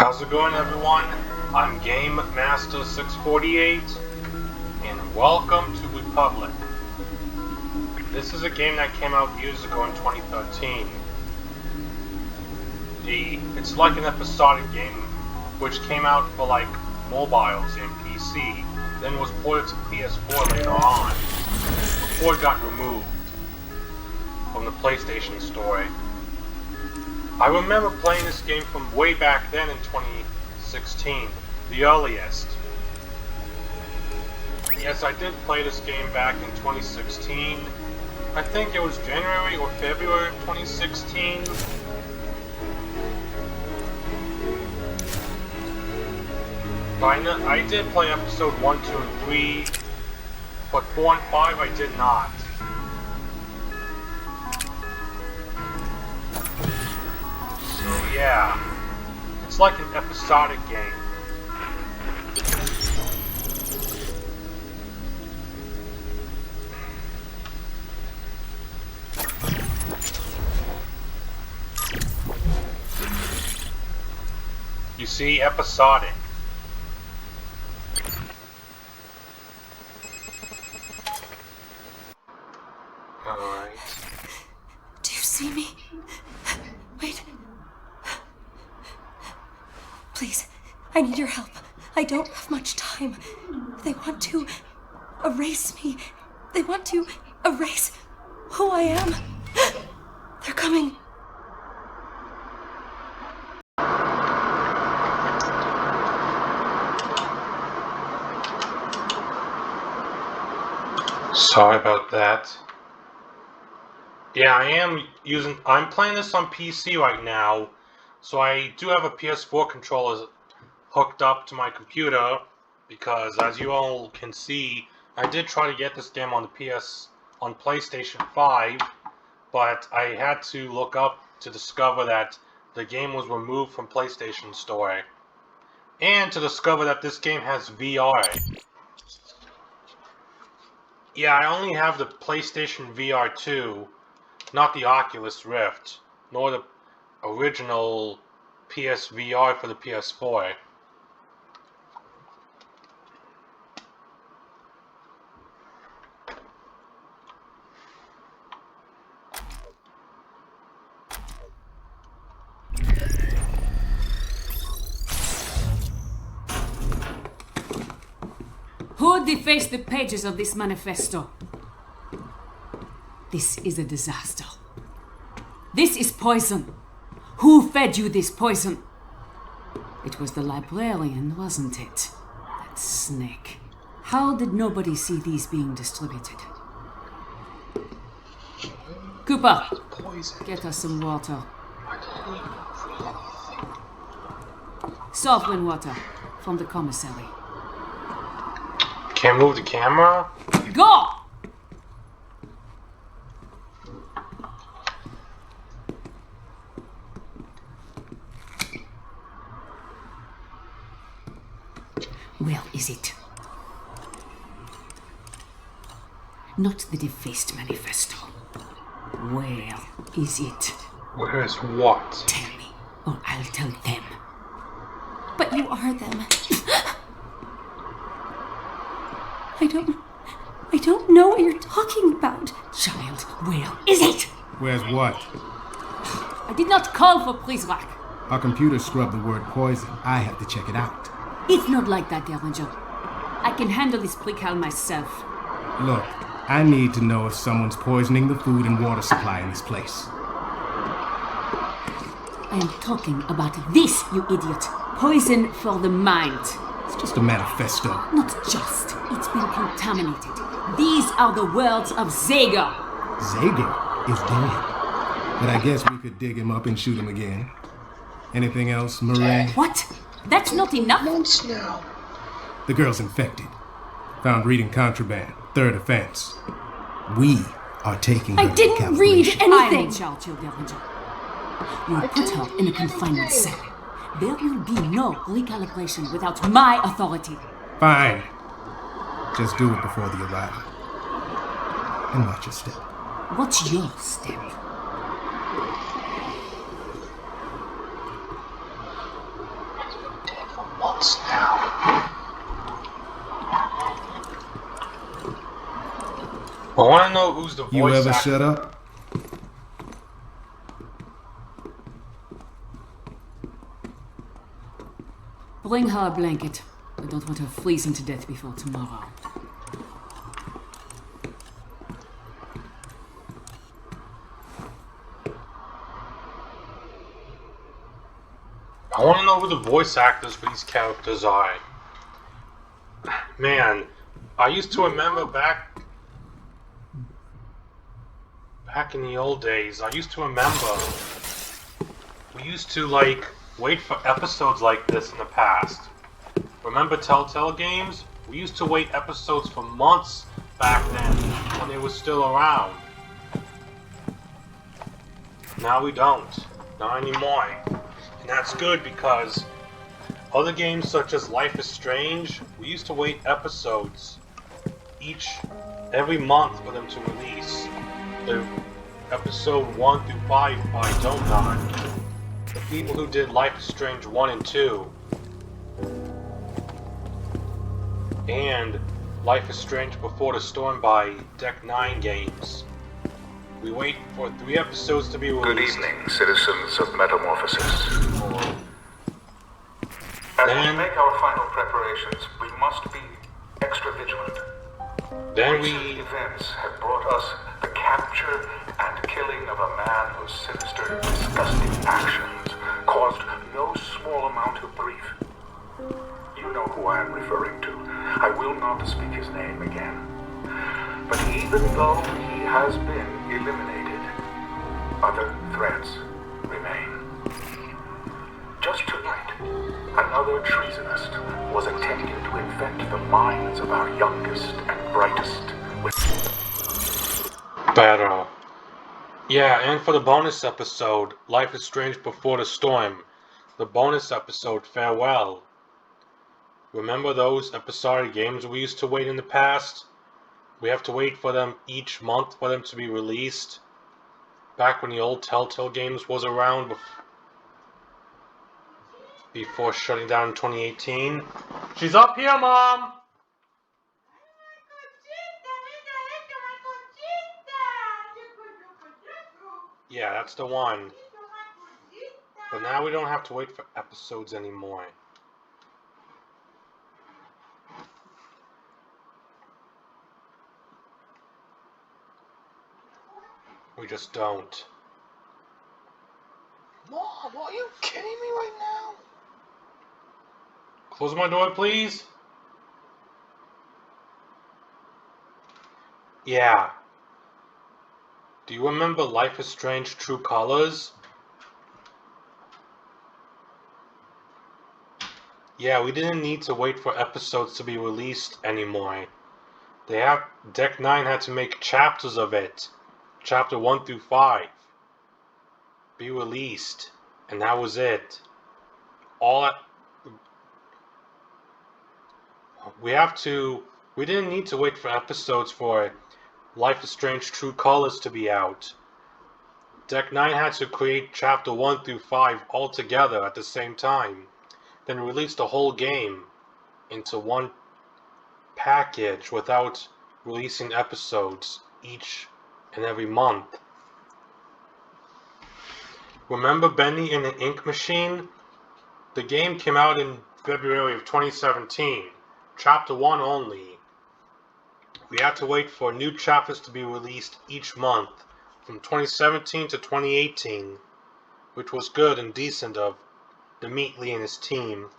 How's it going, everyone? I'm Game Master 648, and welcome to Republic. This is a game that came out years ago in 2013. It's like an episodic game, which came out for like mobiles and PC, then was ported to PS4 later on, before it got removed from the PlayStation Store. I remember playing this game from way back then in 2016, the earliest. Yes, I did play this game back in 2016. I think it was January or February of 2016. But I did play episode 1, 2, and 3, but 4 and 5 I did not. Yeah, it's like an episodic game. You see, episodic. Alright. Do you see me? Wait. Please, I need your help. I don't have much time. They want to erase me. They want to erase who I am. They're coming. Sorry about that. Yeah, I'm playing this on PC right now, so I do have a PS4 controller hooked up to my computer, because as you all can see, I did try to get this game on PlayStation 5, but I had to look up to discover that the game was removed from PlayStation Store, and to discover that this game has VR. Yeah, I only have the PlayStation VR 2, not the Oculus Rift, nor the original PSVR for the PS4. Who defaced the pages of this manifesto? This is a disaster. This is poison. Who fed you this poison? It was the librarian, wasn't it? That snake. How did nobody see these being distributed? Cooper, get us some water. Sovereign water from the commissary. Can't move the camera? Go! Where is it? Not the defaced manifesto. Where is it? Where is what? Tell me, or I'll tell them. But you are them. I don't know what you're talking about. Child, where is it? Where's what? I did not call for Prizrak. Our computer scrubbed the word poison. I have to check it out. It's not like that, Derringer. I can handle this precal myself. Look, I need to know if someone's poisoning the food and water supply in this place. I am talking about this, you idiot. Poison for the mind. It's just a manifesto. Not just. It's been contaminated. These are the words of Zager. Zager is dead. But I guess we could dig him up and shoot him again. Anything else, Murray? What? That's not enough? Months now. The girl's infected. Found reading contraband. Third offense. We are taking her I didn't to read calculation. I am anything. in charge, Derringer. We'll put her in a confinement cell. There will be no recalibration without my authority. Fine. Just do it before the arrival. And watch your step. What's your step? who's the voice You ever actor. shut up? Bring her a blanket. I don't want her freezing to death before tomorrow. I want to know who the voice actors for these characters are. Man, I used to remember back in the old days, I used to remember we used to, like, wait for episodes like this in the past. Remember Telltale Games? We used to wait episodes for months back then when they were still around. Now we don't. Not anymore. And that's good because other games such as Life is Strange, we used to wait episodes every month for them to release. The episode 1 through 5 by Donut. The people who did Life is Strange 1 and 2. And Life is Strange Before the Storm by Deck 9 Games. We wait for 3 episodes to be released. Good evening, citizens of Metamorphosis. As we make our final preparations, we must be extra vigilant. Recent events have brought us the capture and killing of a man whose sinister, disgusting actions caused no small amount of grief. You know who I am referring to. I will not speak his name again. But even though he has been eliminated, other threats remain. Just tonight, another treasonist was attempting to infect the minds of our youngest and brightest with... Better. Yeah, and for the bonus episode, Life is Strange Before the Storm, the bonus episode, Farewell. Remember those episodic games we used to wait in the past? We have to wait for them each month for them to be released. Back when the old Telltale Games was around before shutting down in 2018. She's up here, Mom! Yeah, that's the one. But now we don't have to wait for episodes anymore. We just don't. Mom, are you kidding me right now? Close my door, please. Yeah. Do you remember Life is Strange True Colors? Yeah, we didn't need to wait for episodes to be released anymore. Deck 9 had to make chapters of it. Chapter 1 through 5. Be released. And that was it. We didn't need to wait for episodes for Life is Strange True Colors to be out. Deck 9 had to create Chapter 1 through 5 all together at the same time, then release the whole game into one package without releasing episodes each and every month. Remember Bendy and the Ink Machine? The game came out in February of 2017, Chapter 1 only. We had to wait for new chapters to be released each month from 2017 to 2018, which was good and decent of Dimitri and his team.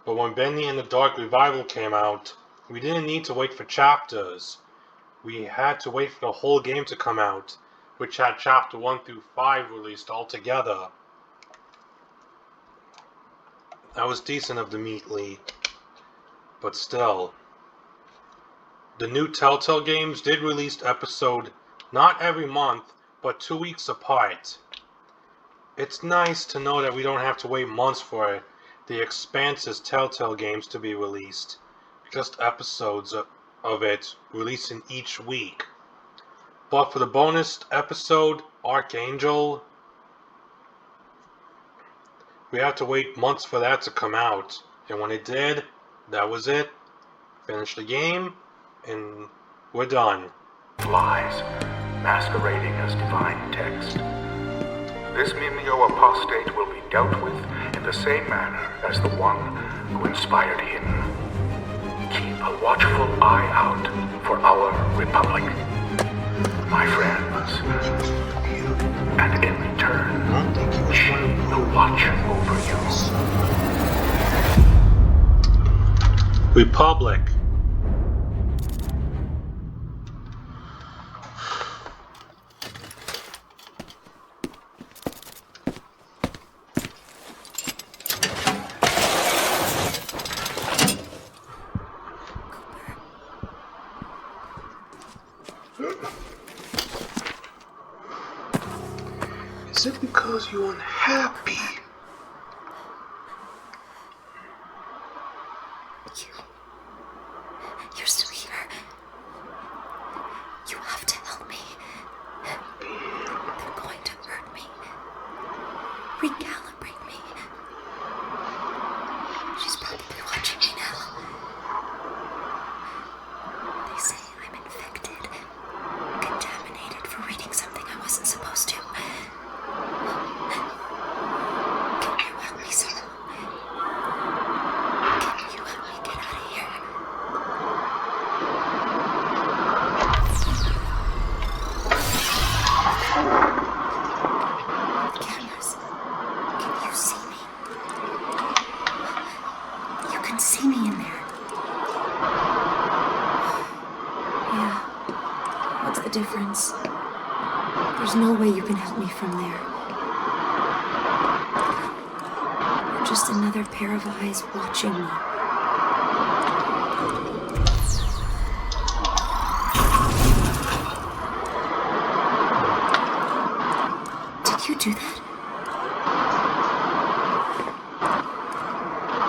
But when Bendy and the Dark Revival came out, we didn't need to wait for chapters. We had to wait for the whole game to come out, which had Chapter 1 through 5 released all together. That was decent of Dimitri, but still. The new Telltale Games did release episode not every month, but 2 weeks apart. It's nice to know that we don't have to wait months for the Expanse's Telltale Games to be released. Just episodes of it releasing each week. But for the bonus episode, Archangel, we had to wait months for that to come out. And when it did, that was it. Finished the game, and we're done. lies, masquerading as divine text. This Mimeo apostate will be dealt with in the same manner as the one who inspired him. Keep a watchful eye out for our Republic, my friends. And in return, she will watch over you. Republic. Is it because you're unhappy? You're still here. You have to help me. They're going to hurt me. Recalibrate me. She's probably watching me now. They say I'm infected, contaminated for reading something I wasn't supposed to. Can you help me somehow? Can you help me get out of here? The cameras. Can you see me? You can see me in there. Yeah. What's the difference? There's no way you can help me from there. You're just another pair of eyes watching me. Did you do that?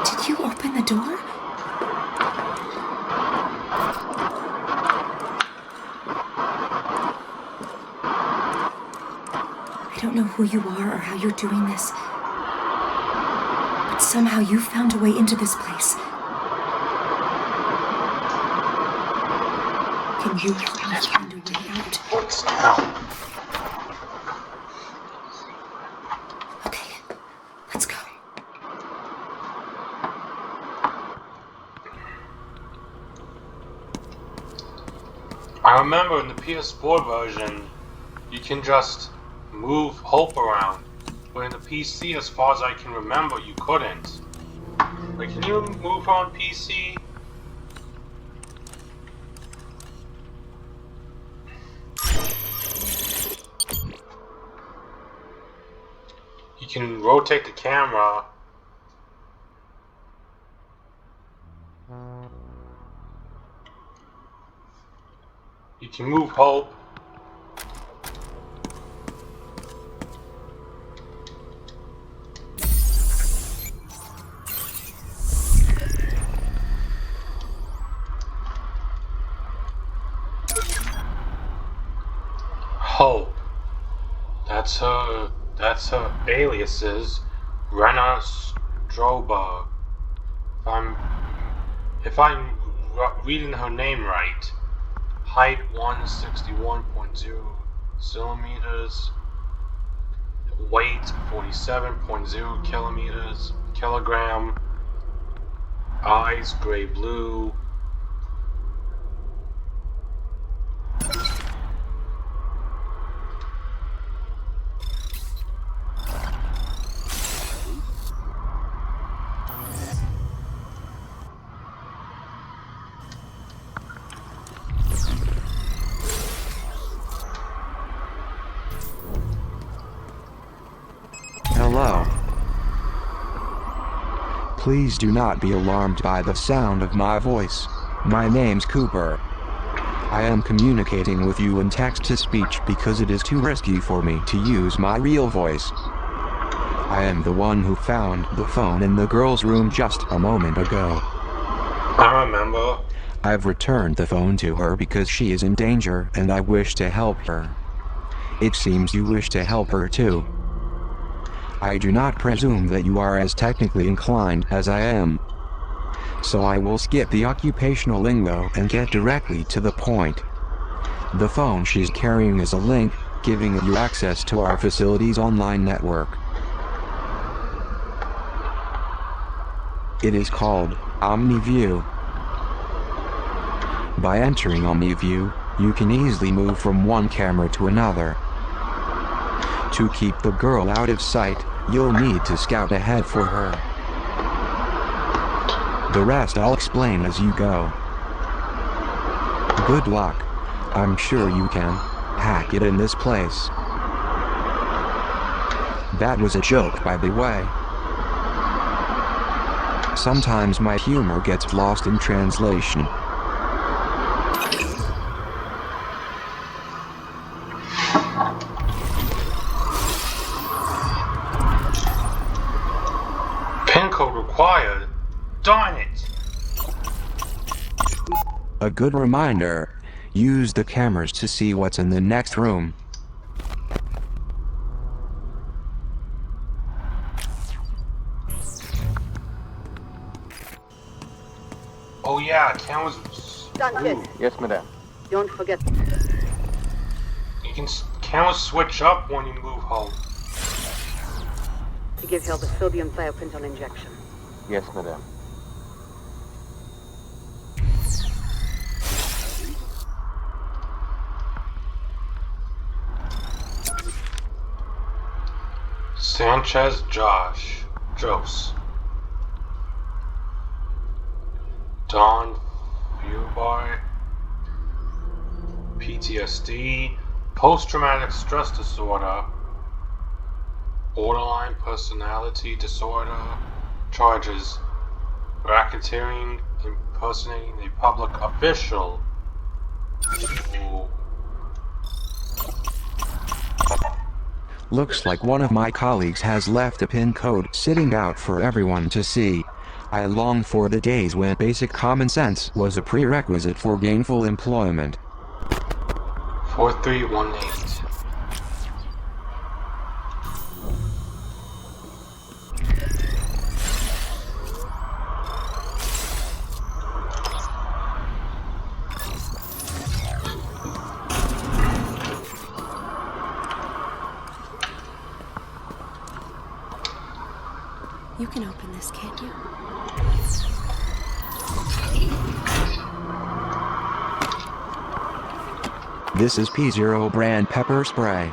Did you open the door? I don't know who you are or how you're doing this, but somehow you found a way into this place. Can you help me find a way out? What's now? Okay, let's go. I remember in the PS4 version, you can just move Hope around, but in the PC, as far as I can remember, you couldn't. Like, can you move her on PC? You can rotate the camera. You can move Hope. Hope. That's her aliases. Rena Strober. If I'm reading her name right. Height 161.0 centimeters. Weight 47.0 kilogram. Eyes gray blue. Hello. Please do not be alarmed by the sound of my voice. My name's Cooper. I am communicating with you in text-to-speech because it is too risky for me to use my real voice. I am the one who found the phone in the girl's room just a moment ago. I remember. I've returned the phone to her because she is in danger and I wish to help her. It seems you wish to help her too. I do not presume that you are as technically inclined as I am. So I will skip the occupational lingo and get directly to the point. The phone she's carrying is a link, giving you access to our facility's online network. It is called OmniView. By entering OmniView, you can easily move from one camera to another. To keep the girl out of sight, you'll need to scout ahead for her. The rest I'll explain as you go. Good luck. I'm sure you can hack it in this place. That was a joke, by the way. Sometimes my humor gets lost in translation. PIN code required. Darn it! A good reminder. Use the cameras to see what's in the next room. Oh yeah, cameras. Sanchez, Yes, madame. don't forget. You can cameras switch up when you move home. To give her the sodium thiopentol injection. Yes, madame. Sanchez Jose. Don Fubar. PTSD. Post-traumatic stress disorder. Borderline personality disorder. Charges. Racketeering, impersonating a public official. Ooh. Looks like one of my colleagues has left a PIN code sitting out for everyone to see. I long for the days when basic common sense was a prerequisite for gainful employment. 4318. You can open this, can't you? This is P0 brand pepper spray.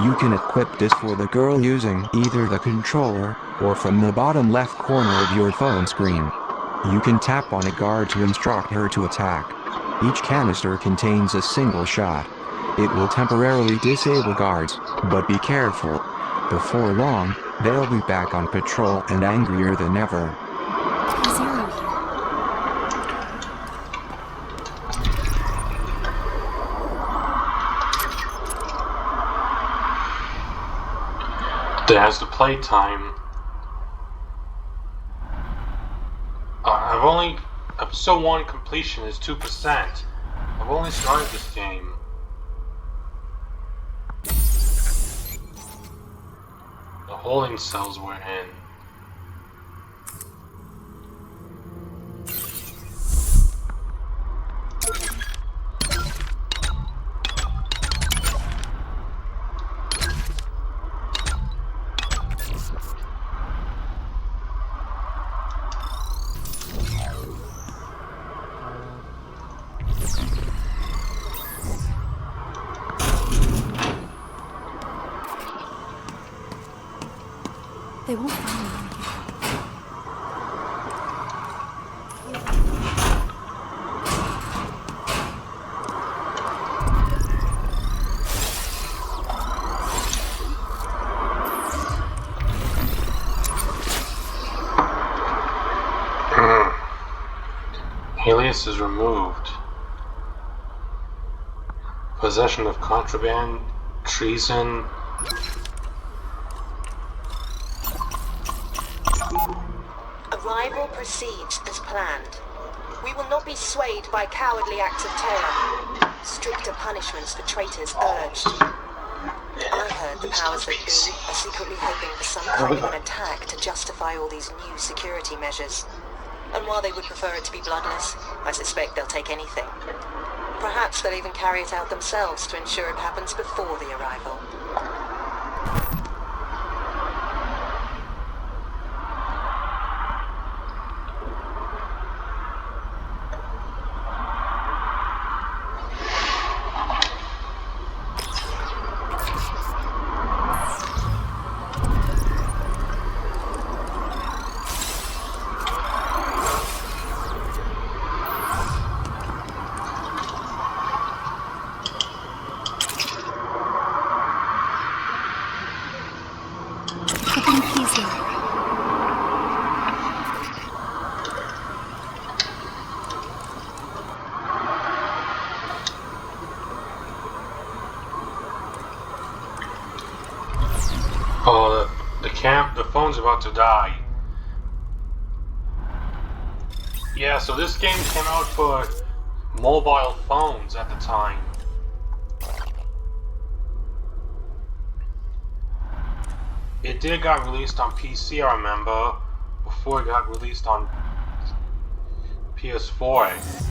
You can equip this for the girl using either the controller or from the bottom left corner of your phone screen. You can tap on a guard to instruct her to attack. Each canister contains a single shot. It will temporarily disable guards, but be careful. Before long, they'll be back on patrol and angrier than ever. Zero here. There's the playtime. Episode 1 completion is 2%. I've only started this game. The holding cells we're in. They won't find me in here. Alias is removed. Possession of contraband, treason. Arrival proceeds as planned. We will not be swayed by cowardly acts of terror. Stricter punishments for traitors urged. I heard the powers that be are secretly hoping for some kind of an attack to justify all these new security measures. And while they would prefer it to be bloodless, I suspect they'll take anything. Perhaps they'll even carry it out themselves to ensure it happens before the arrival. Oh, the phone's about to die. Yeah, so this game came out for mobile phones at the time. It did got released on PC, I remember, before it got released on PS4.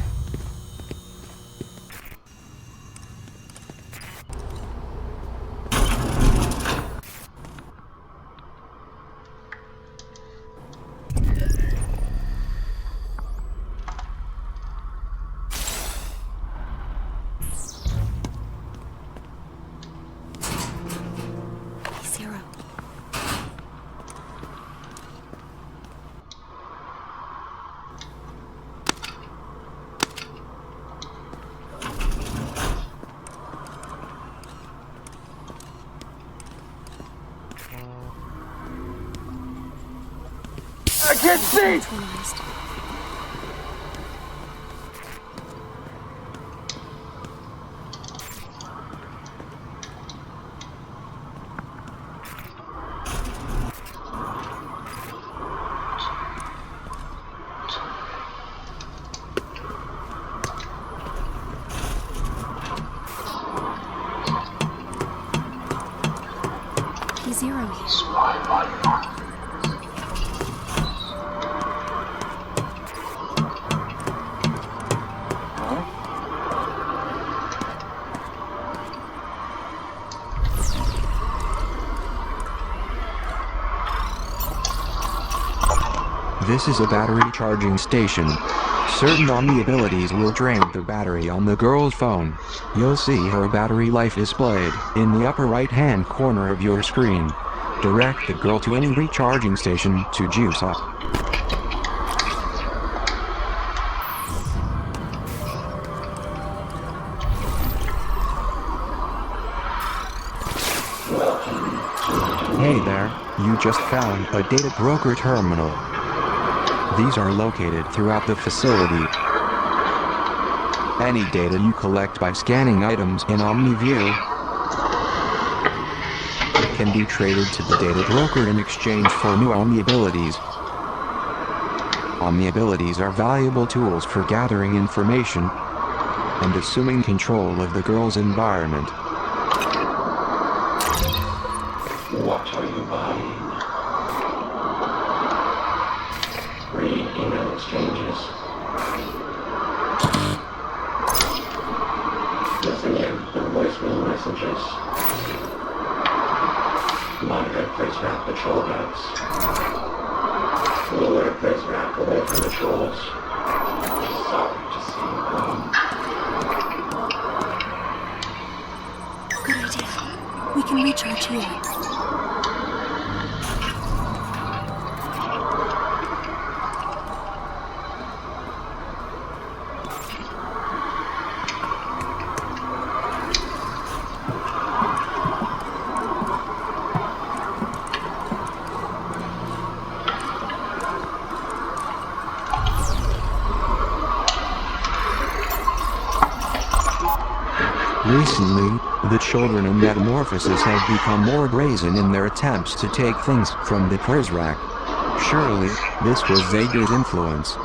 I can't see! P0 here. This is a battery charging station. Certain Omni abilities will drain the battery on the girl's phone. You'll see her battery life displayed in the upper right hand corner of your screen. Direct the girl to any recharging station to juice up. Hey there, you just found a data broker terminal. These are located throughout the facility. Any data you collect by scanning items in OmniView can be traded to the data broker in exchange for new Omni abilities. Omni abilities are valuable tools for gathering information and assuming control of the girl's environment. What are you buying? Read email exchanges. Listening to voicemail messages. Monitor place route patrol routes. Lower place route away from patrols. Sorry to see you gone. Good idea. We can recharge here. Recently, the children in Metamorphosis have become more brazen in their attempts to take things from the Prizrak. Surely, this was Zager's influence.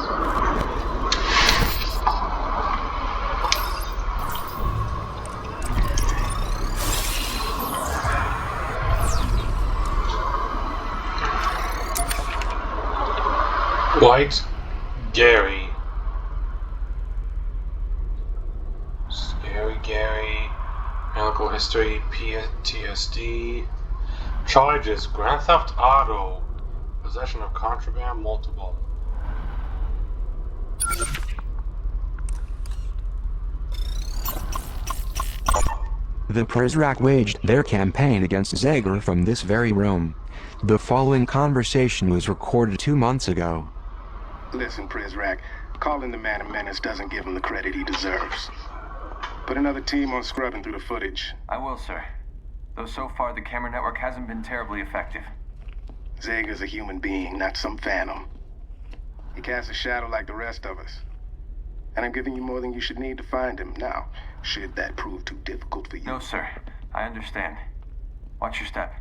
White Gary. Medical history, PTSD. Charges, Grand Theft Auto. Possession of contraband, multiple. The Prizrak waged their campaign against Zager from this very room. The following conversation was recorded 2 months ago. Listen, Prizrak, calling the man a menace doesn't give him the credit he deserves. Put another team on scrubbing through the footage. I will, sir. Though so far the camera network hasn't been terribly effective. Zager's a human being, not some phantom. He casts a shadow like the rest of us. And I'm giving you more than you should need to find him now, should that prove too difficult for you. No, sir. I understand. Watch your step.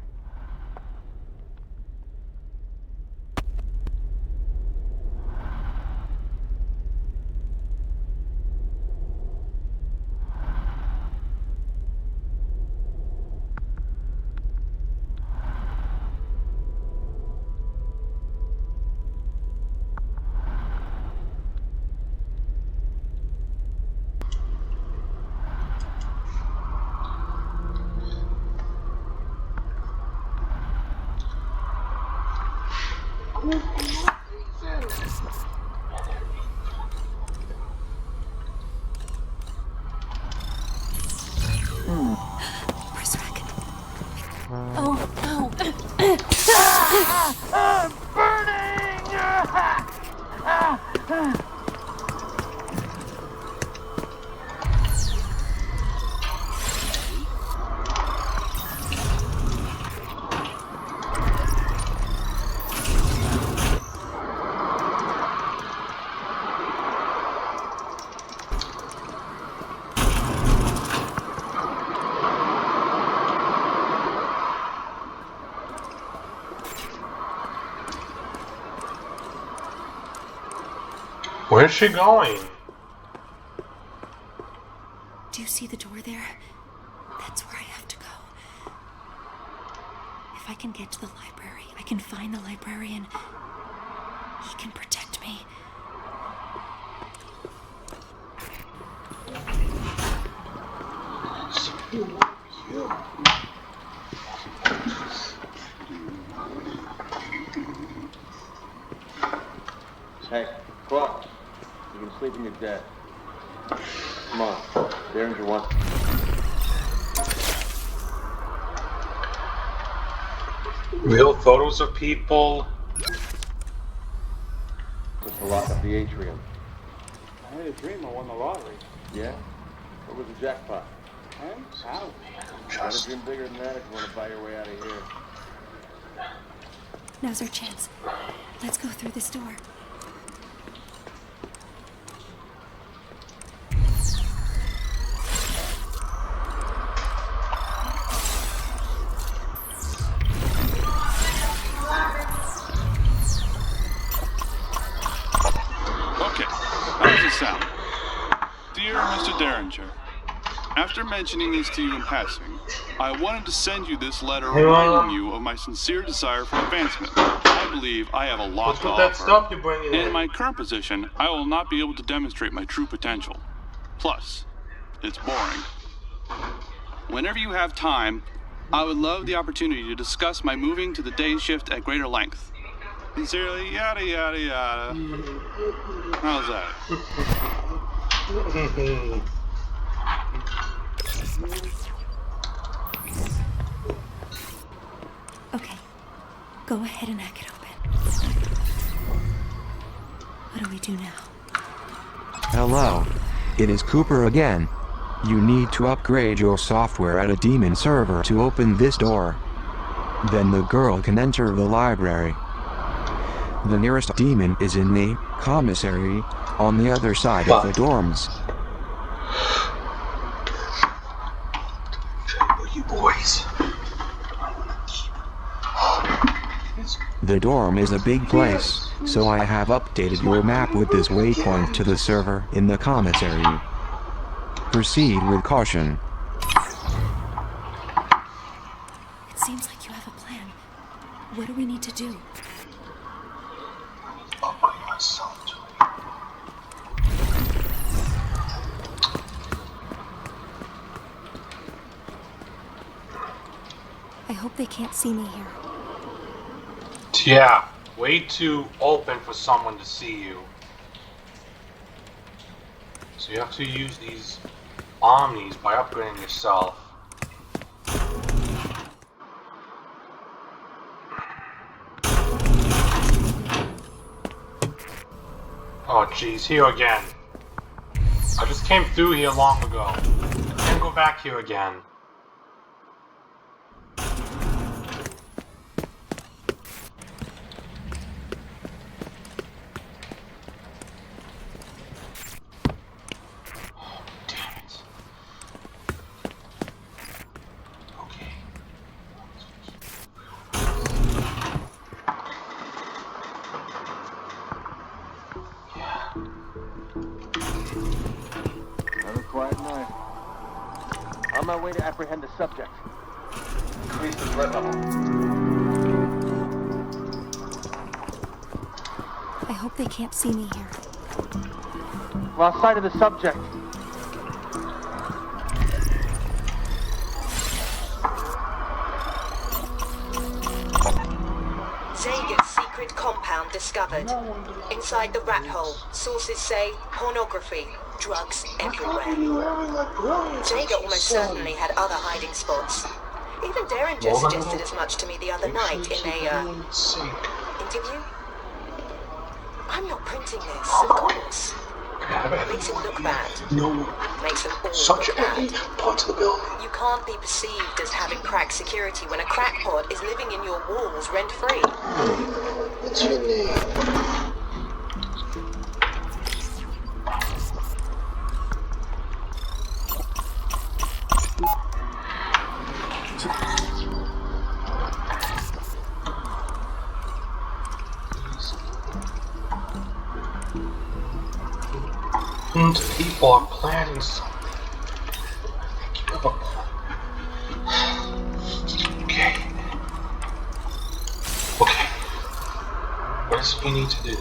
Oh, no. I'm burning! Where's she going? Do you see the door there? That's where I have to go. If I can get to the library, I can find the librarian. He can protect me. Hey, Clark. You can sleep in your bed. Come on. Derringer wants. Real photos of people. Just to lock up the atrium. I had a dream I won the lottery. Yeah? What was the jackpot? And how? Got a dream bigger than that if you want to buy your way out of here. Now's our chance. Let's go through this door. Dear Mr. Derringer, after mentioning this to you in passing, I wanted to send you this letter reminding you of my sincere desire for advancement. I believe I have a lot to offer. In my current position, I will not be able to demonstrate my true potential. Plus, it's boring. Whenever you have time, I would love the opportunity to discuss my moving to the day shift at greater length. Sincerely, yada yada yada. How's that? Okay, go ahead and hack it open. What do we do now? Hello. It is Cooper again. You need to upgrade your software at a demon server to open this door. Then the girl can enter the library. The nearest demon is in the commissary on the other side of the dorms. You boys. The dorm is a big place, so I have updated your map with this waypoint to the server in the commissary. Proceed with caution. It seems like you have a plan. What do we need to do? I hope they can't see me here. Yeah, way too open for someone to see you. So you have to use these omnis by upgrading yourself. Oh jeez, here again. I just came through here long ago. I can't go back here again. On my way to apprehend the subject. Increase the threat level. I hope they can't see me here. Lost sight of the subject. Zega's secret compound discovered. Inside the rat hole, sources say pornography, drugs everywhere. Zega almost certainly had other hiding spots. Even Derringer suggested as much to me the other night in a, interview. I'm not printing this, of course. Makes it look bad. No. Makes them all Such look any bad. part of the building. You can't be perceived as having cracked security when a crackpot is living in your walls rent-free. What's your name? And people are planning something. I think you have a plan. Okay. Okay. What is it we need to do?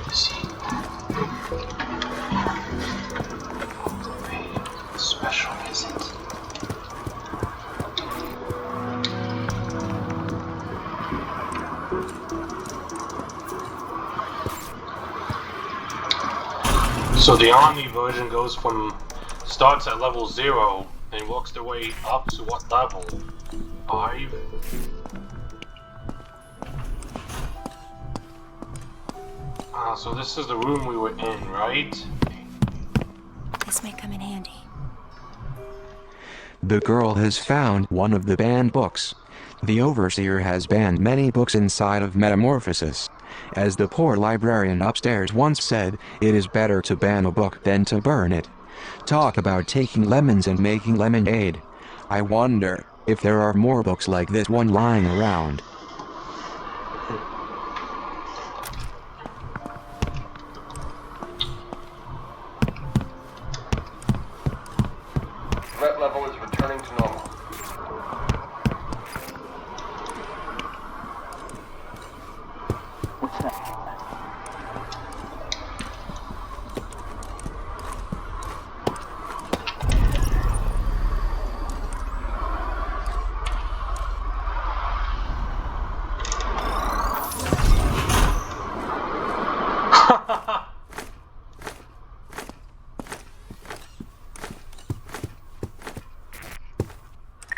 Let's see. Special visit. So the Omni version goes from, starts at level 0 and works their way up to what level? 5? So this is the room we were in, right? This may come in handy. The girl has found one of the banned books. The Overseer has banned many books inside of Metamorphosis. As the poor librarian upstairs once said, it is better to ban a book than to burn it. Talk about taking lemons and making lemonade. I wonder if there are more books like this one lying around. Threat level is returning to normal. What's that?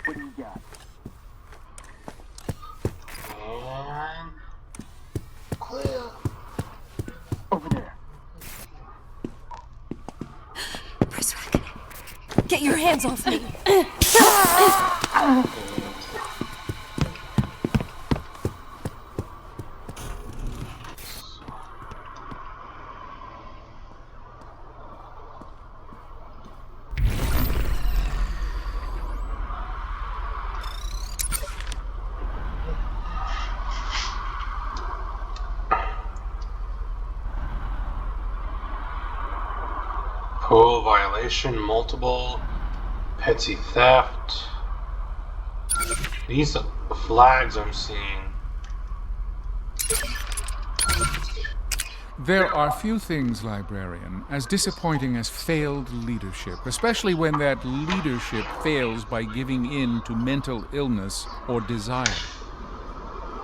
What do you got? And clear. Over there. Prisrak, get your hands off me. Parole violation, multiple, petty theft. These are the flags I'm seeing. There are few things, librarian, as disappointing as failed leadership, especially when that leadership fails by giving in to mental illness or desire.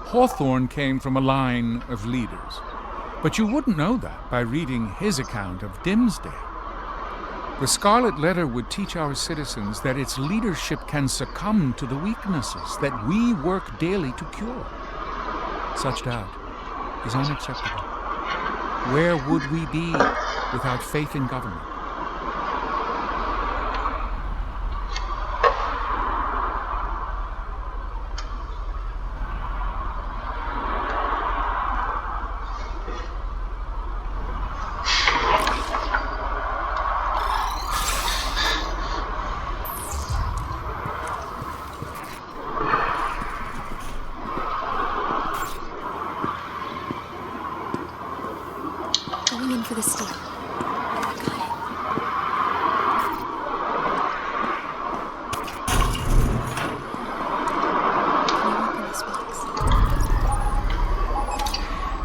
Hawthorne came from a line of leaders, but you wouldn't know that by reading his account of Dimsdale. The Scarlet Letter would teach our citizens that its leadership can succumb to the weaknesses that we work daily to cure. Such doubt is unacceptable. Where would we be without faith in government? Going in for the steal.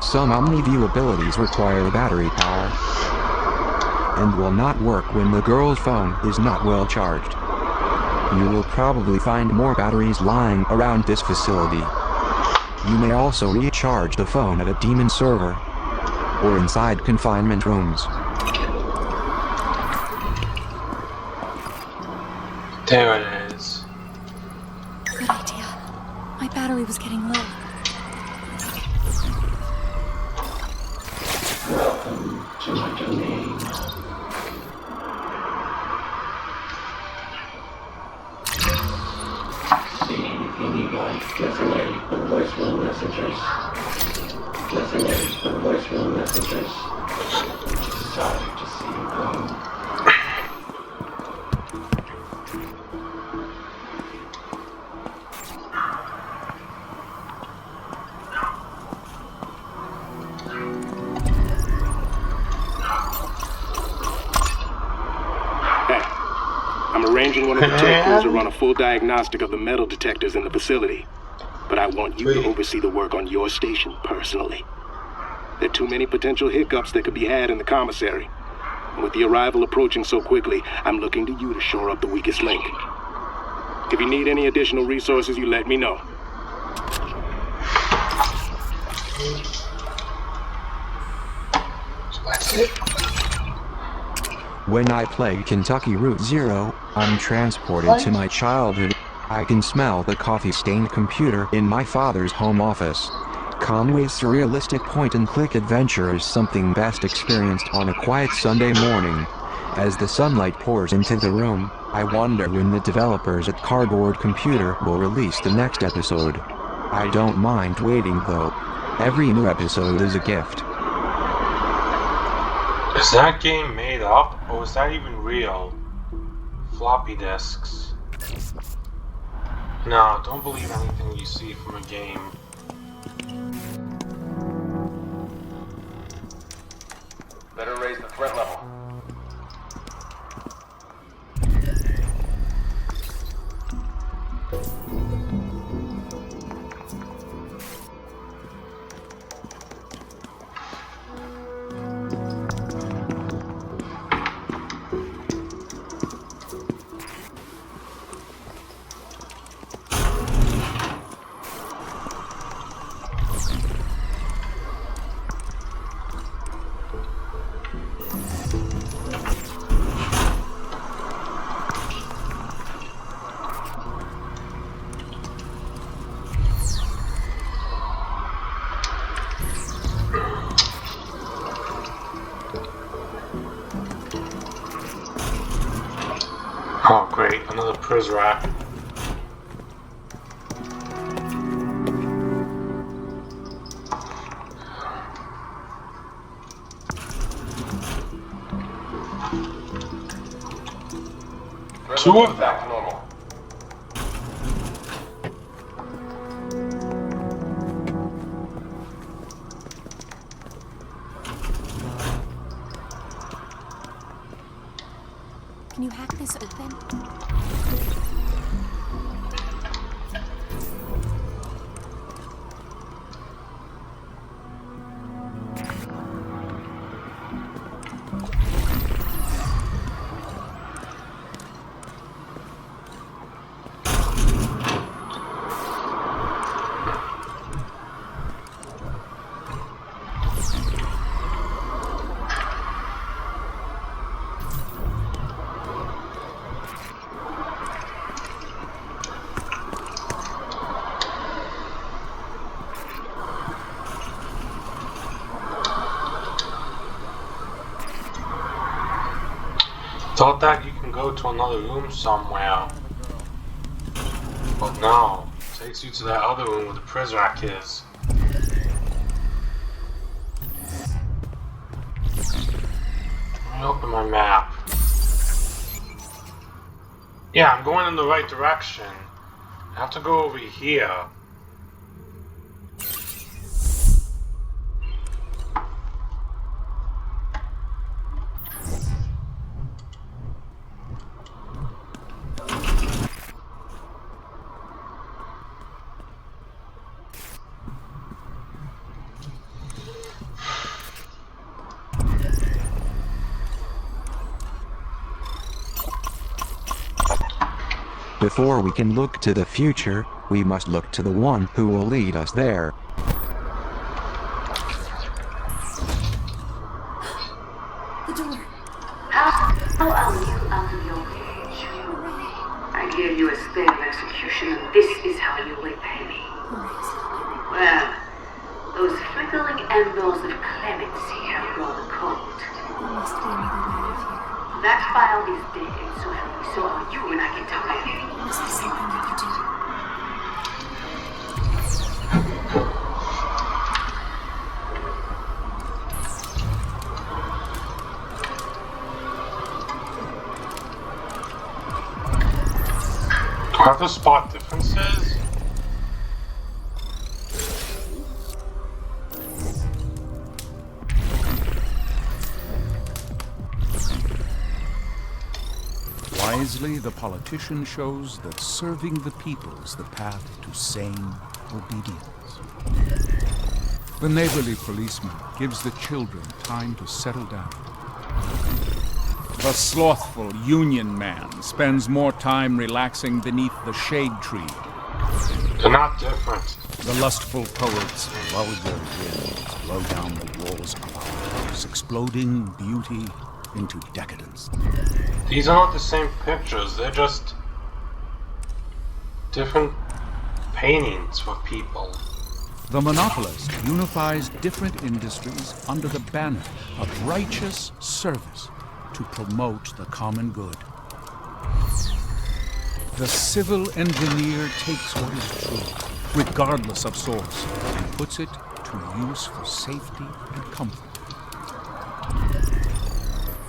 Some OmniView abilities require battery power and will not work when the girl's phone is not well charged. You will probably find more batteries lying around this facility. You may also recharge the phone at a demon server or inside confinement rooms. There it is. Good idea. My battery was getting low. Welcome to my domain. See any light, definitely voicemail messages. Definitely voicemail messages. Sorry to see you go. I'm arranging one of the tech crews to run a full diagnostic of the metal detectors in the facility. But I want you to oversee the work on your station personally. There are too many potential hiccups that could be had in the commissary. And with the arrival approaching so quickly, I'm looking to you to shore up the weakest link. If you need any additional resources, you let me know. When I play Kentucky Route Zero, I'm transported to my childhood. I can smell the coffee-stained computer in my father's home office. Conway's surrealistic point-and-click adventure is something best experienced on a quiet Sunday morning. As the sunlight pours into the room, I wonder when the developers at Cardboard Computer will release the next episode. I don't mind waiting though. Every new episode is a gift. Is that game made up, or is that even real? Floppy disks. No, don't believe anything you see from a game. Better raise the threat level. Oh great, another priz rack. Two of them. Back to normal. Can you hack this open? thought that you can go to another room somewhere. But no, it takes you to that other room where the Prizrak is. Let me open my map. Yeah, I'm going in the right direction. I have to go over here. Before we can look to the future, we must look to the one who will lead us there. The door. How are you out of your cage? I gave you a stay of execution, and this is how you repay me. Well, those flickering embers of clemency have gone cold. There must be another way out of here. That file is dead, and so are you, and I can tell you. There must be something you can do. Do I have to spot differences? Wisely, the politician shows that serving the people is the path to sane obedience. The neighborly policeman gives the children time to settle down. The slothful union man spends more time relaxing beneath the shade tree. They're not different. The lustful poets' vulgar winds blow down the walls of our house, exploding beauty into decadence. These are not the same pictures, they're just different paintings for people. The monopolist unifies different industries under the banner of righteous service to promote the common good. The civil engineer takes what is true, regardless of source, and puts it to use for safety and comfort.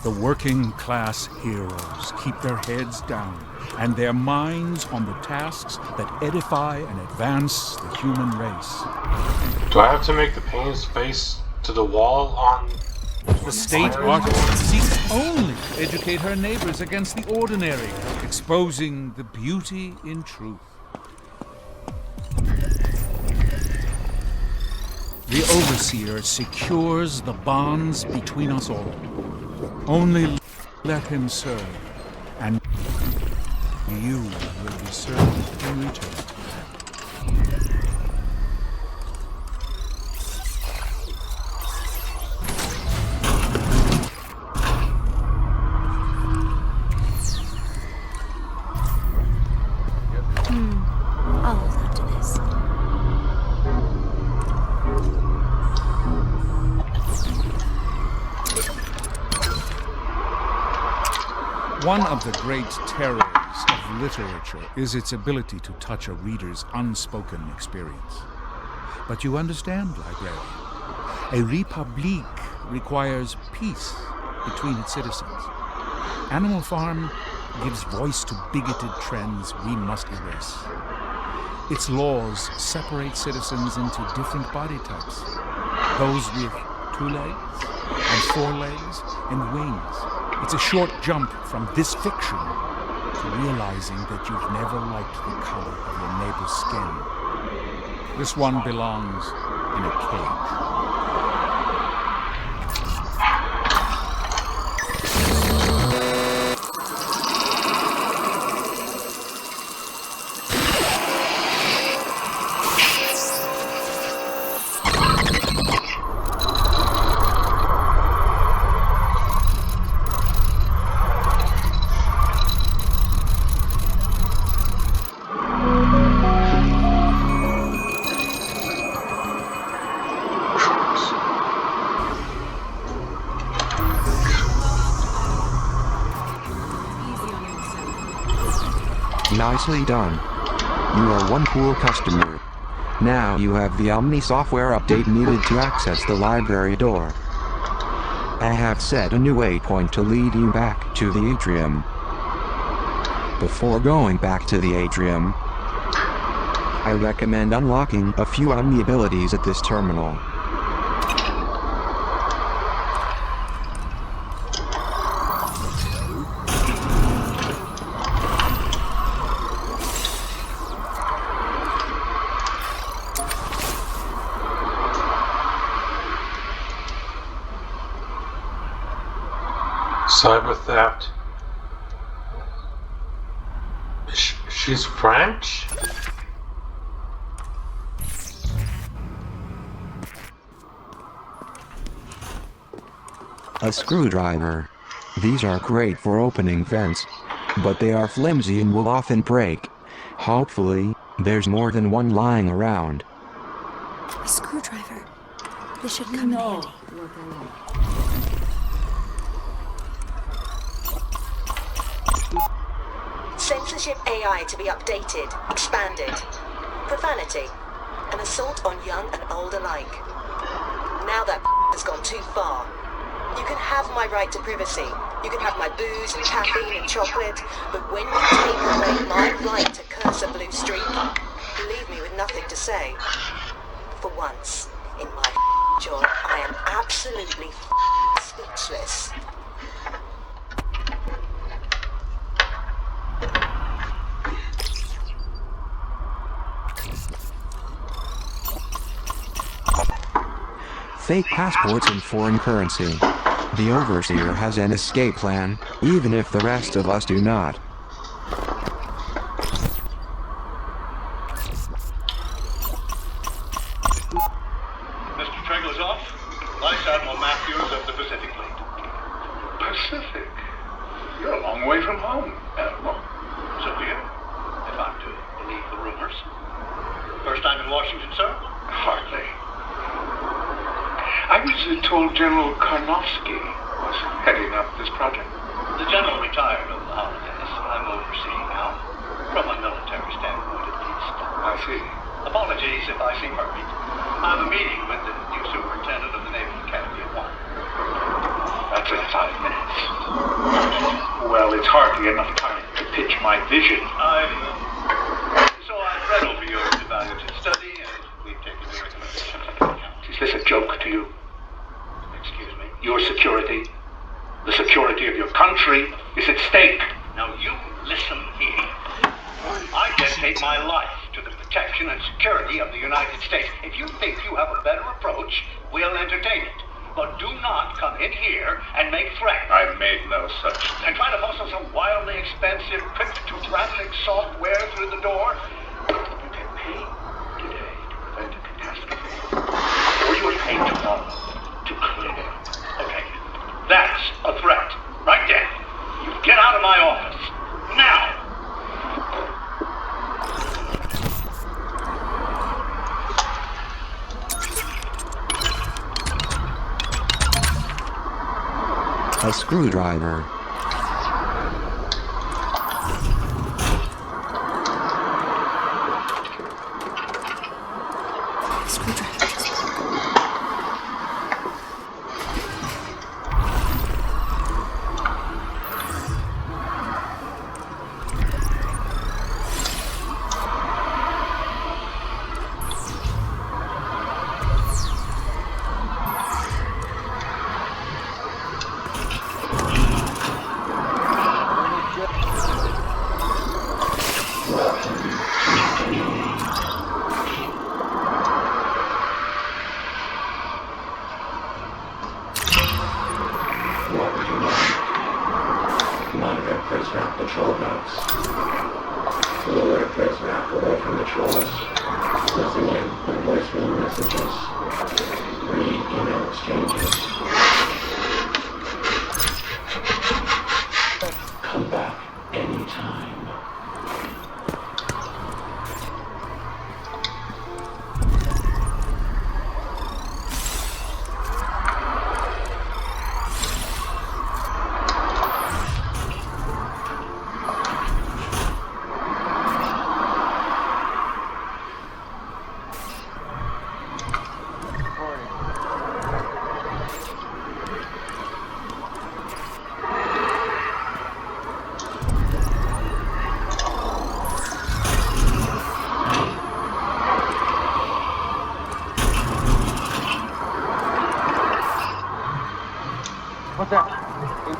The working class heroes keep their heads down and their minds on the tasks that edify and advance the human race. Do I have to make the paintings face to the wall on... The state artist seeks only to educate her neighbors against the ordinary, exposing the beauty in truth. The overseer secures the bonds between us all. Only let him serve, and you will be served in return. I'll hold on to this. One of the great terrors of literature is its ability to touch a reader's unspoken experience. But you understand, librarian, a République requires peace between its citizens. Animal Farm gives voice to bigoted trends we must erase. Its laws separate citizens into different body types. Those with 2 legs, and 4 legs, and wings. It's a short jump from this fiction to realizing that you've never liked the color of your neighbor's skin. This one belongs in a cage. Nicely done. You are one cool customer. Now you have the Omni software update needed to access the library door. I have set a new waypoint to lead you back to the atrium. Before going back to the atrium, I recommend unlocking a few Omni abilities at this terminal. Cyber theft. She's French? A screwdriver. These are great for opening vents, but they are flimsy and will often break. Hopefully, there's more than one lying around. A screwdriver. This should come in handy. Censorship AI to be updated, expanded. Profanity. An assault on young and old alike. Now that has gone too far. You can have my right to privacy. You can have my booze and caffeine and chocolate. But when you take away my right to curse a blue streak, you leave me with nothing to say. For once, in my joy, I am absolutely speechless. Fake passports and foreign currency. The Overseer has an escape plan, even if the rest of us do not. Mr. Tregelzoff, Vice Admiral Matthews of the Pacific Fleet. Pacific? You're a long way from home, Admiral. So be it, if I'm to believe the rumors. First time in Washington, sir? Hardly. I was told General Karnofsky was heading up this project. The General retired over the holidays. I'm overseeing now, from a military standpoint at least. I see. Apologies if I seem hurried. I have a meeting with the new superintendent of the Naval Academy at 1. That's in 5 minutes. Well, it's hardly enough time to pitch my vision. So I've read over your evaluative study, and we've taken your recommendations into account. Is this a joke to you? Excuse me? Your security, the security of your country, is at stake. Now you listen here. I dedicate my life to the protection and security of the United States. If you think you have a better approach, we'll entertain it. But do not come in here and make threats. I made no such thing. And try to muscle some wildly expensive cryptographic software through the door. You get paid today to prevent a catastrophe. Or you get paid tomorrow to clean it up. Okay, that's a threat. Right there. You get out of my office. Now! A screwdriver.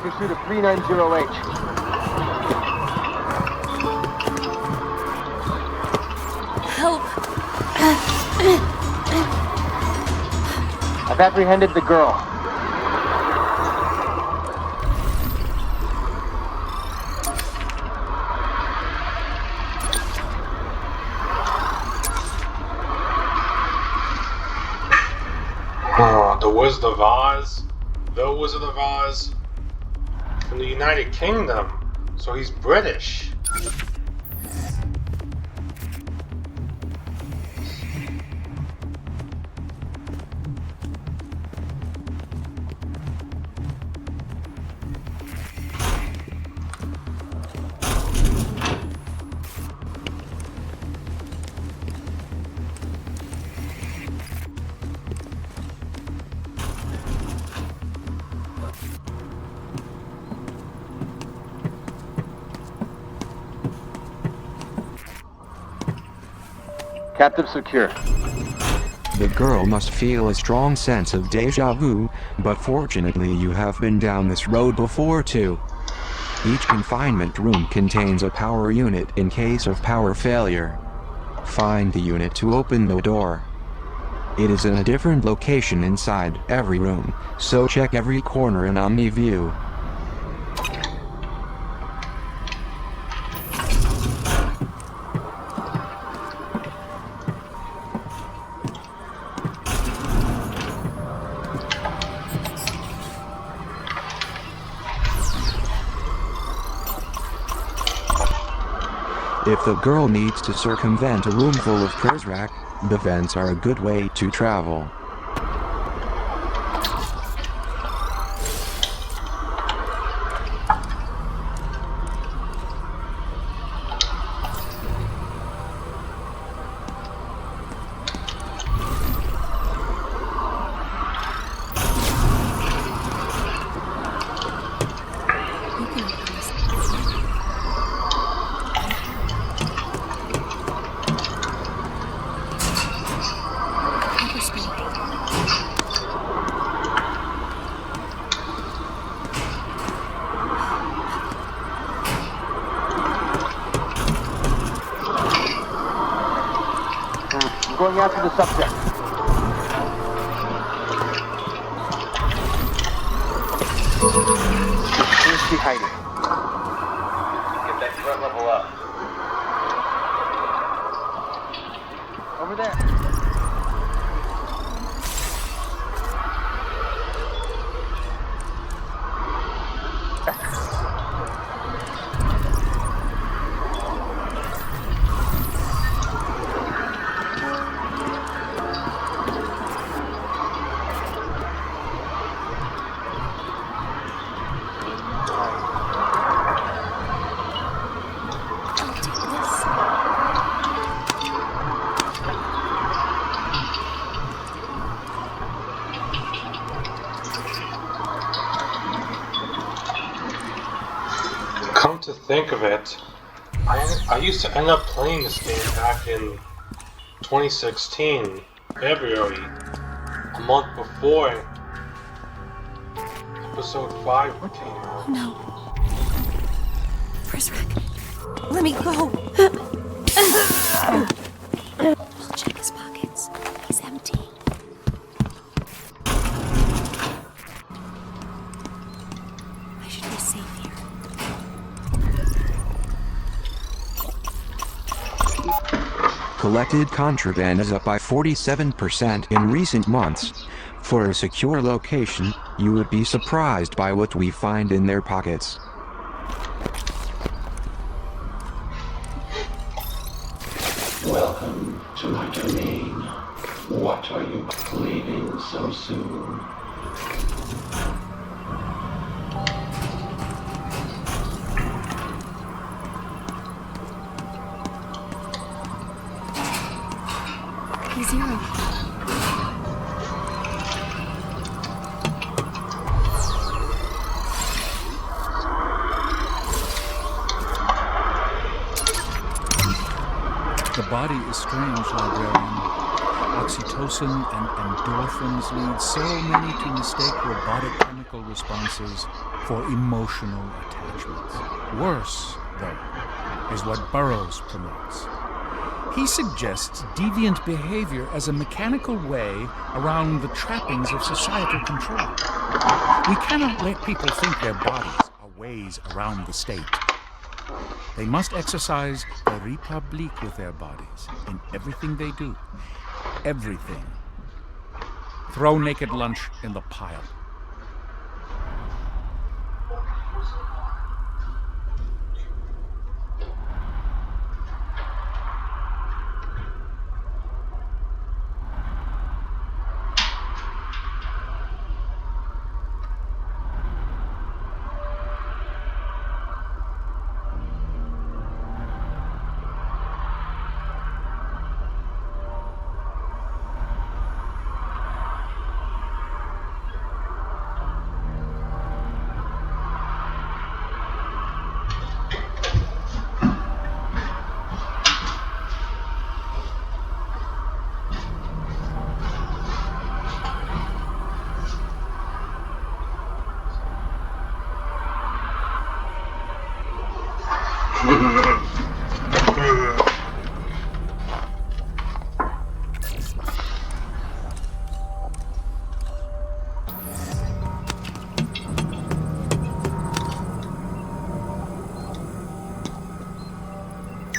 pursuit of 390H. Help. I've apprehended the girl. The Wizard of Oz. The Wizard of Oz. From the United Kingdom. So he's British. Captive secure. The girl must feel a strong sense of deja vu, but fortunately you have been down this road before too. Each confinement room contains a power unit in case of power failure. Find the unit to open the door. It is in a different location inside every room, so check every corner in Omni View. If the girl needs to circumvent a room full of Prezrak, the vents are a good way to travel. Going after the subject. Where's she hiding? Get that threat level up. Over there. Come to think of it, I used to end up playing this game back in 2016, February, a month before episode 5 came out. No. Prezrak, let me go. Check his pockets. He's empty. I should be safe here. Collected contraband is up by 47% in recent months. For a secure location, you would be surprised by what we find in their pockets. Welcome to my domain. What are you leaving so soon? Zero. The body is strange, librarian. oxytocin and endorphins lead so many to mistake robotic chemical responses for emotional attachments. Worse, though, is what Burroughs promotes. He suggests deviant behavior as a mechanical way around the trappings of societal control. We cannot let people think their bodies are ways around the state. They must exercise the République with their bodies in everything they do. Everything. Throw naked lunch in the pile.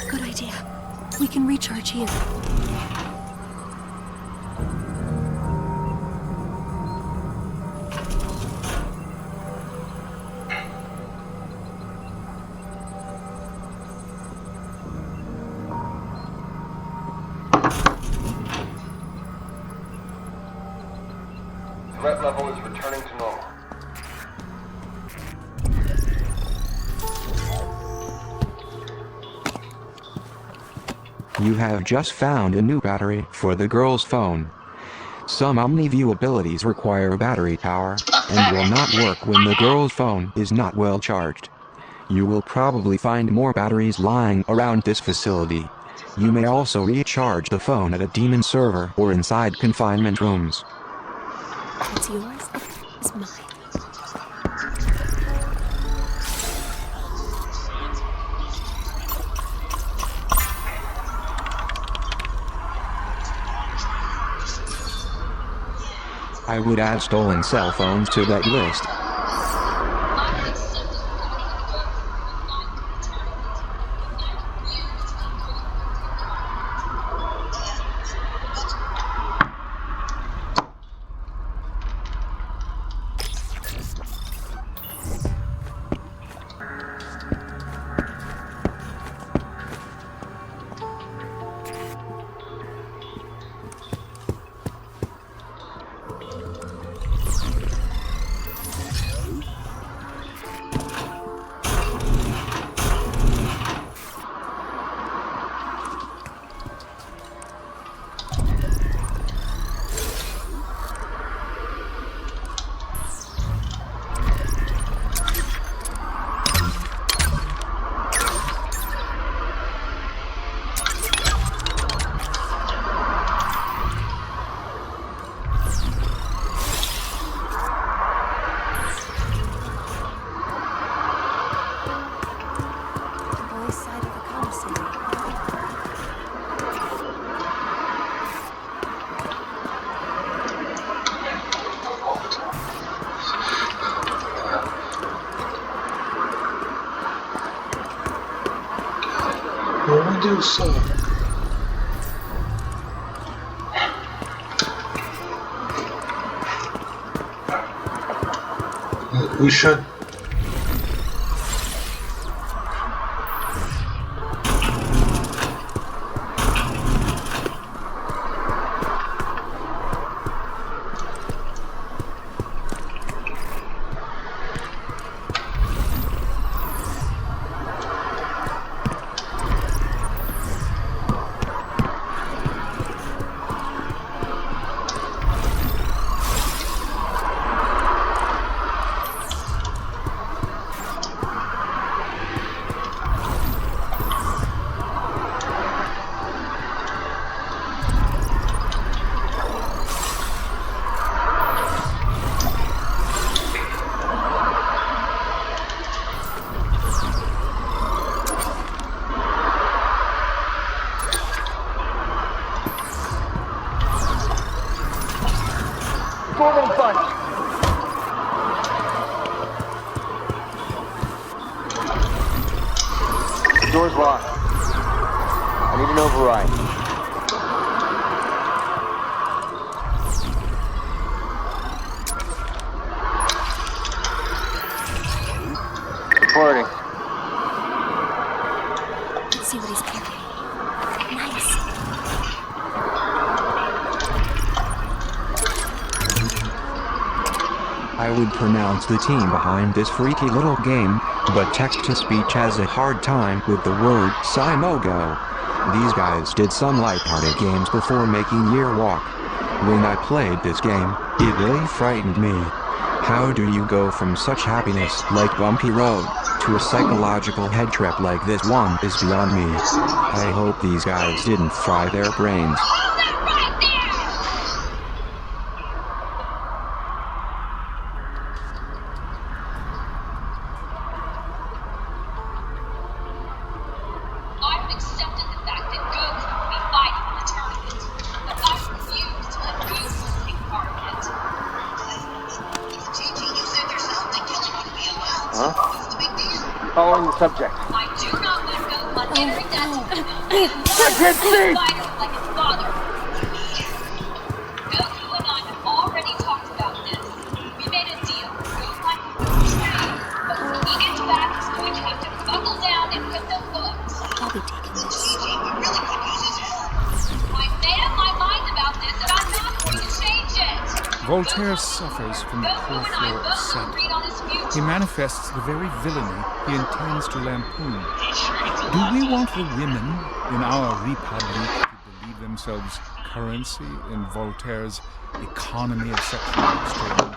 Good idea. We can recharge here. Threat level is returning to normal. You have just found a new battery for the girl's phone. Some OmniView abilities require battery power, and will not work when the girl's phone is not well charged. You will probably find more batteries lying around this facility. You may also recharge the phone at a demon server or inside confinement rooms. It's yours. It's mine. I would add stolen cell phones to that list. Do so. We should. Forming bunch. The door's locked. I need an override. Reporting. Let's see what he's carrying. Nice. I would pronounce the team behind this freaky little game, but text-to-speech has a hard time with the word Simogo. These guys did some lighthearted games before making Year Walk. When I played this game, it really frightened me. How do you go from such happiness like Bumpy Road to a psychological head trip like this one is beyond me. I hope these guys didn't fry their brains. Following the subject. I do not let go on entering that. I can't see! Like his father. Goku and I have already talked about this. We made a deal. Goku might be betrayed, but when he gets back, he's going to have to buckle down and hit the foot. I'll be taking this. I've made up my mind about this, and I'm not going to change it. Voltaire suffers from the poor floor of Satan. He manifests the very villainy he intends to lampoon. Do we want the women in our Republic to believe themselves currency in Voltaire's economy of sexual exchange?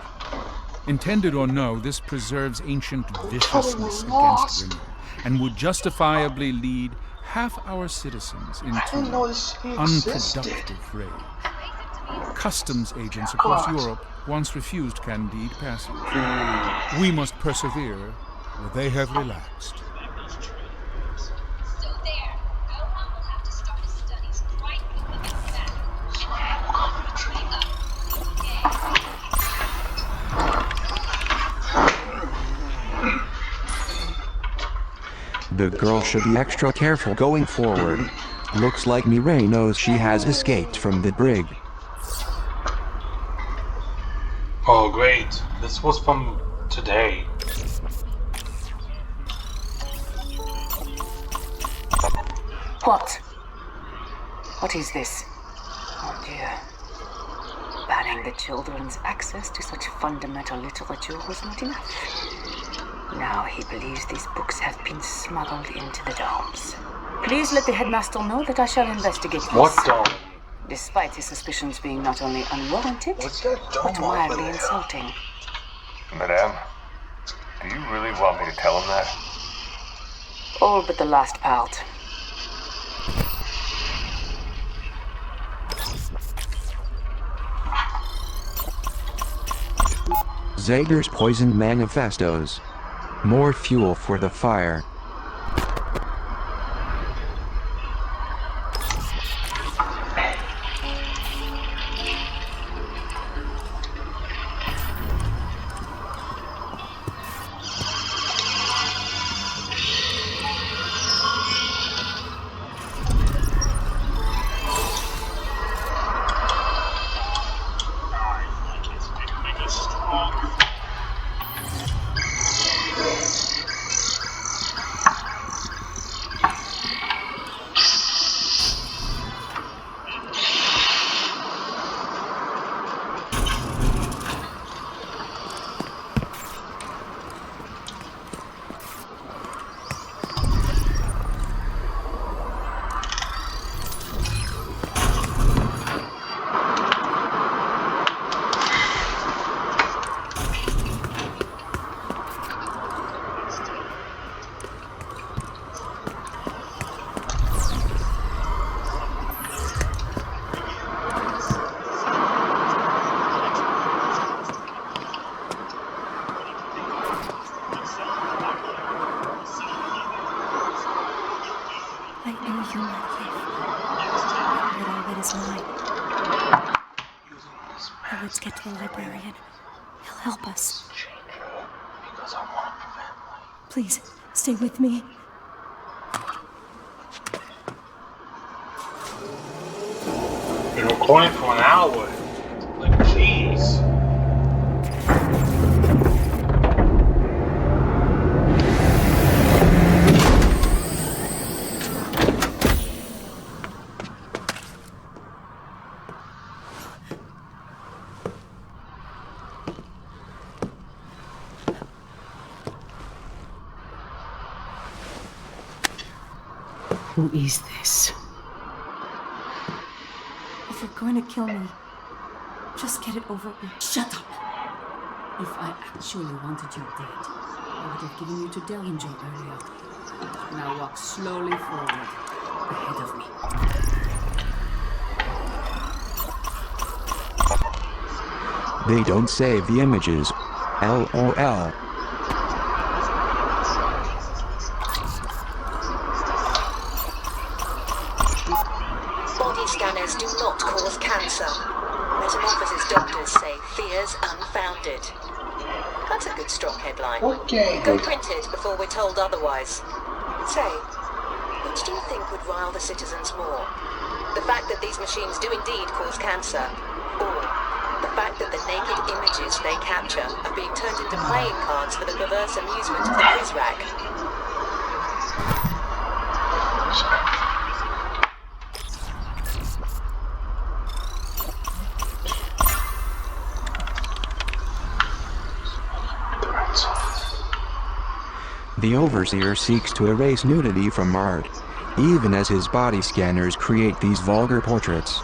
Intended or no, this preserves ancient viciousness against women and would justifiably lead half our citizens into unproductive rage. Customs agents across Europe once refused Candide passage. We must persevere, or they have relaxed. So there, Gohan will have to start his studies right when he gets back. And then on the way up. The girl should be extra careful going forward. Looks like Mireille knows she has escaped from the brig. Oh great, this was from today. What? What is this? Oh dear. Banning the children's access to such fundamental literature was not enough. Now he believes these books have been smuggled into the domes. Please let the headmaster know that I shall investigate this. What dome? Despite his suspicions being not only unwarranted, but mildly insulting. Madame, do you really want me to tell him that? All but the last part. Zager's poisoned manifestos. More fuel for the fire. Let's get to the librarian. He'll help us. Because I want to prevent life. Please, stay with me. Been recording for an hour. Like, jeez. Who is this? If you're going to kill me, just get it over with. Shut up! If I actually wanted you dead, I would have given you to Derringer earlier. Now walk slowly forward, ahead of me. They don't save the images. LOL. Body scanners do not cause cancer. Metamorphosis doctors say fears unfounded. That's a good strong headline. Okay. Go print it before we're told otherwise. Say, which do you think would rile the citizens more? The fact that these machines do indeed cause cancer, or the fact that the naked images they capture are being turned into playing cards for the perverse amusement of the quiz rack? The Overseer seeks to erase nudity from art, even as his body scanners create these vulgar portraits.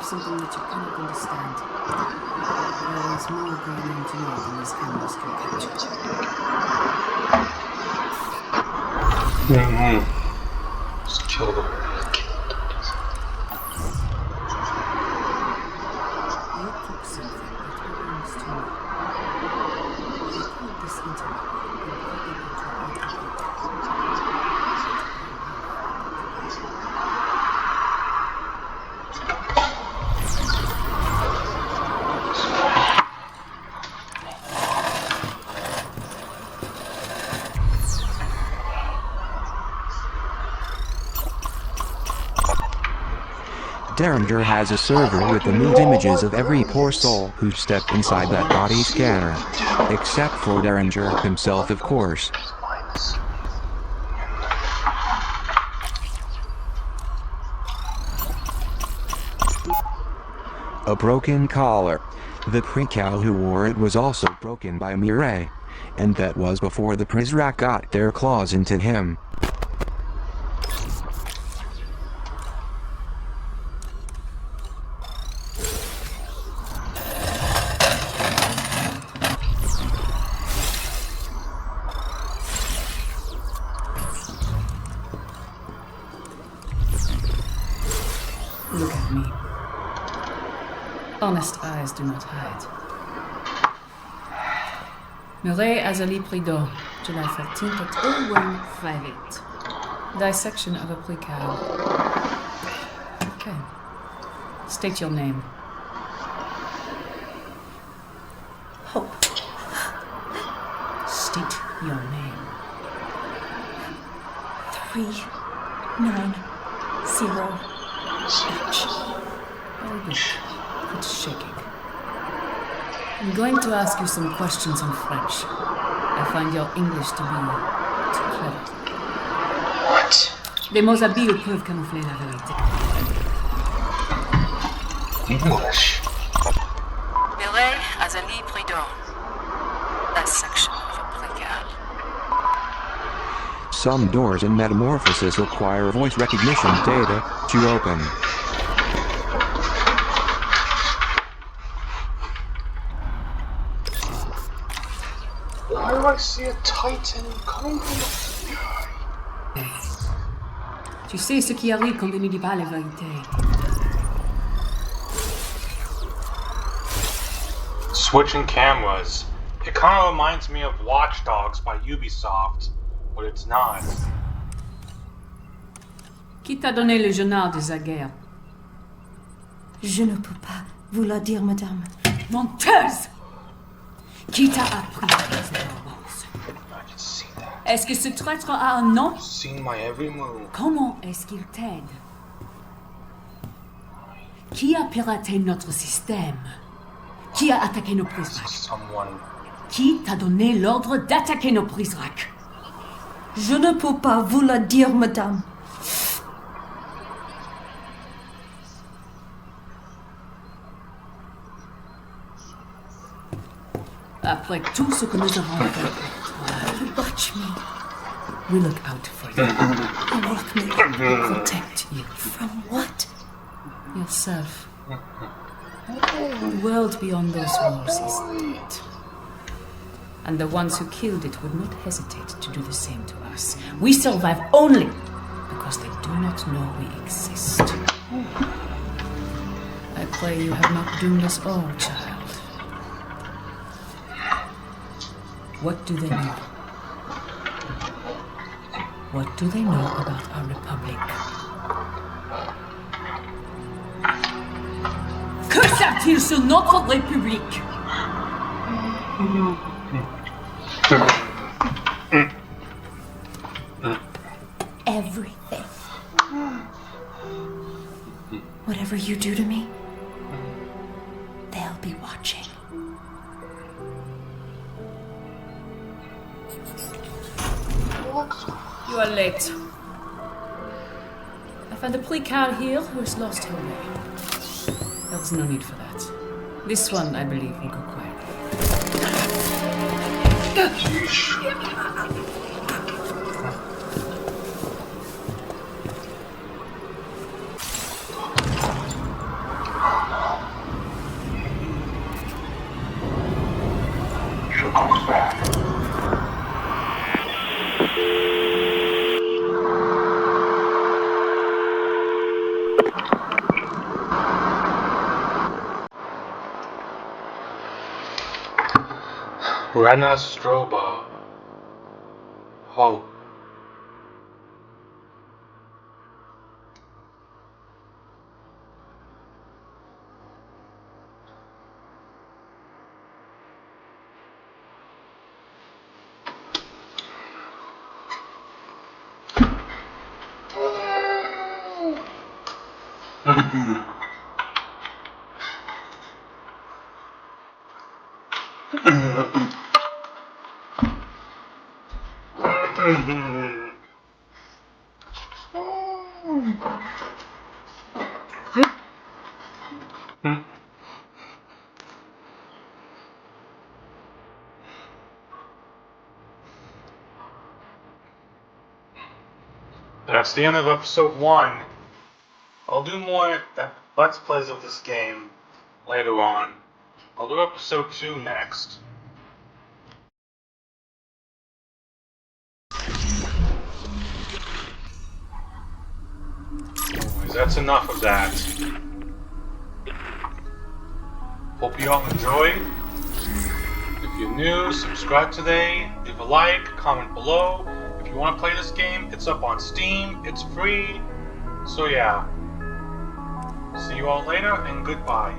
Something that you cannot understand. There is more going on to know than these cameras can capture. Just kill them. You took something that belongs to me. You pulled this into me and put it into Derringer has a server with the nude images of every poor soul who stepped inside that body scanner. Except for Derringer himself, of course. A broken collar. The pre-cow who wore it was also broken by Mireille. And that was before the Prizrak got their claws into him. Look at me. Honest eyes do not hide. Mireille Azalie Prideaux, July 13th at 0158. Dissection of a plical. Okay. State your name. Hope. State your name. 390H. Very good. Quit shaking. I'm going to ask you some questions in French. I find your English to be too clever. What? Des mots habiles peuvent camoufler la vérité. English. Mireille Azalie Prideaux. Dissection of a plical. Some doors in Metamorphosis require voice recognition data to open. Why do I see a titan coming from the sky? Tu sais ce qui arrive quand tu ne dis pas la vérité. Switching cameras. It kind of reminds me of Watch Dogs by Ubisoft, but it's not. Qui t'a donné le journal de la guerre? Je ne peux pas vous la dire, madame. Menteuse! Qui t'a appris les informations? I can see that. Est-ce que ce traître a un nom? I've seen my every move. Comment est-ce qu'il t'aide? Qui a piraté notre système? Qui a attaqué nos prises rack? Someone. Qui t'a donné l'ordre d'attaquer nos prises rack? Je ne peux pas vous la dire, madame. Après tout ce que nous avons fait, You watch me. we look out for you. You lock me up. Protect you. From what? Yourself. The world beyond those walls is dead. And the ones who killed it would not hesitate to do the same to us. We survive only because they do not know we exist. I pray you have not doomed us all, child. What do they know? What do they know about our Republic? Que savent-ils sur notre République? Everything. Whatever you do to me, they'll be watching. You are late. I found a precard here who has lost her way. There was no need for that. This one, I believe, will go quietly. She'll come back. Rena Stroba. Hope. That's the end of episode 1. I'll do more Let's Plays of this game later on. I'll do episode 2 next. Anyways, that's enough of that. Hope you all enjoyed. If you're new, subscribe today, leave a like, comment below. If you want to play this game, it's up on Steam, it's free. So yeah. See you all later, and goodbye.